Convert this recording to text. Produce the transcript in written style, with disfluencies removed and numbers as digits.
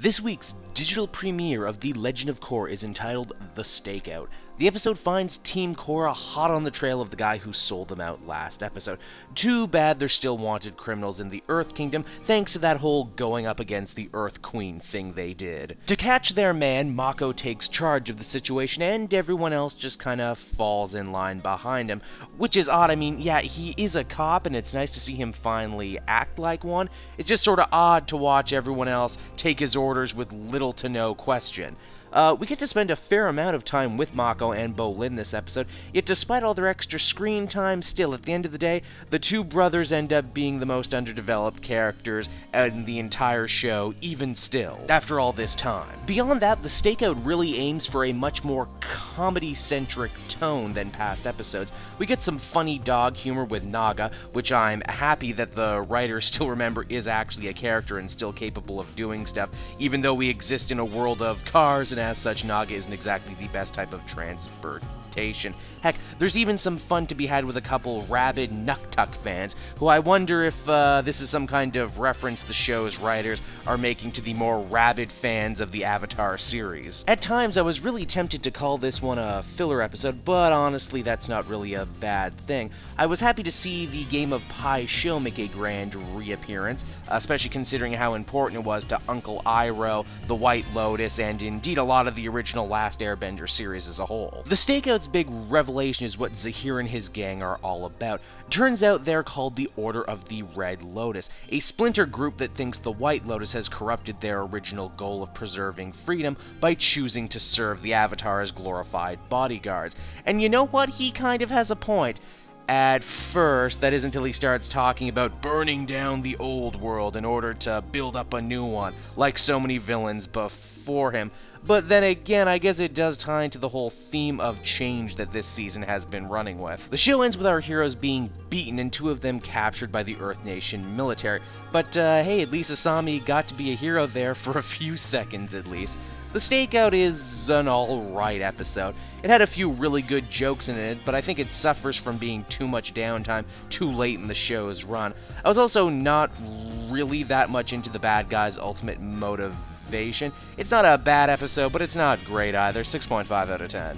This week's digital premiere of The Legend of Korra is entitled The Stakeout. The episode finds Team Korra hot on the trail of the guy who sold them out last episode. Too bad they're still wanted criminals in the Earth Kingdom, thanks to that whole going up against the Earth Queen thing they did. To catch their man, Mako takes charge of the situation, and everyone else just kinda falls in line behind him. Which is odd. I mean, yeah, he is a cop, and it's nice to see him finally act like one. It's just sorta odd to watch everyone else take his orders with little to no question. We get to spend a fair amount of time with Mako and Bolin this episode, yet despite all their extra screen time, still, at the end of the day, the two brothers end up being the most underdeveloped characters in the entire show, even still, after all this time. Beyond that, the Stakeout really aims for a much more comedy-centric tone than past episodes. We get some funny dog humor with Naga, which I'm happy that the writers still remember is actually a character and still capable of doing stuff, even though we exist in a world of cars, and as such, Naga isn't exactly the best type of transportation. Heck, there's even some fun to be had with a couple rabid Nuktuk fans, who I wonder if this is some kind of reference the show's writers are making to the more rabid fans of the Avatar series. At times, I was really tempted to call this one a filler episode, but honestly, that's not really a bad thing. I was happy to see the game of Pai Sho make a grand reappearance, especially considering how important it was to Uncle Iroh, the White Lotus, and indeed a lot of the original Last Airbender series as a whole. The Stakeout's big revelation is what Zaheer and his gang are all about. Turns out they're called the Order of the Red Lotus, a splinter group that thinks the White Lotus has corrupted their original goal of preserving freedom by choosing to serve the Avatar as glorified bodyguards. And you know what? He kind of has a point. At first, that is until he starts talking about burning down the old world in order to build up a new one, like so many villains before him. But then again, I guess it does tie into the whole theme of change that this season has been running with. The show ends with our heroes being beaten and two of them captured by the Earth Nation military. But hey, at least Asami got to be a hero there for a few seconds at least. The Stakeout is an alright episode. It had a few really good jokes in it, but I think it suffers from being too much downtime too late in the show's run. I was also not really that much into the bad guy's ultimate motivation. It's not a bad episode, but it's not great either. 6.5 out of 10.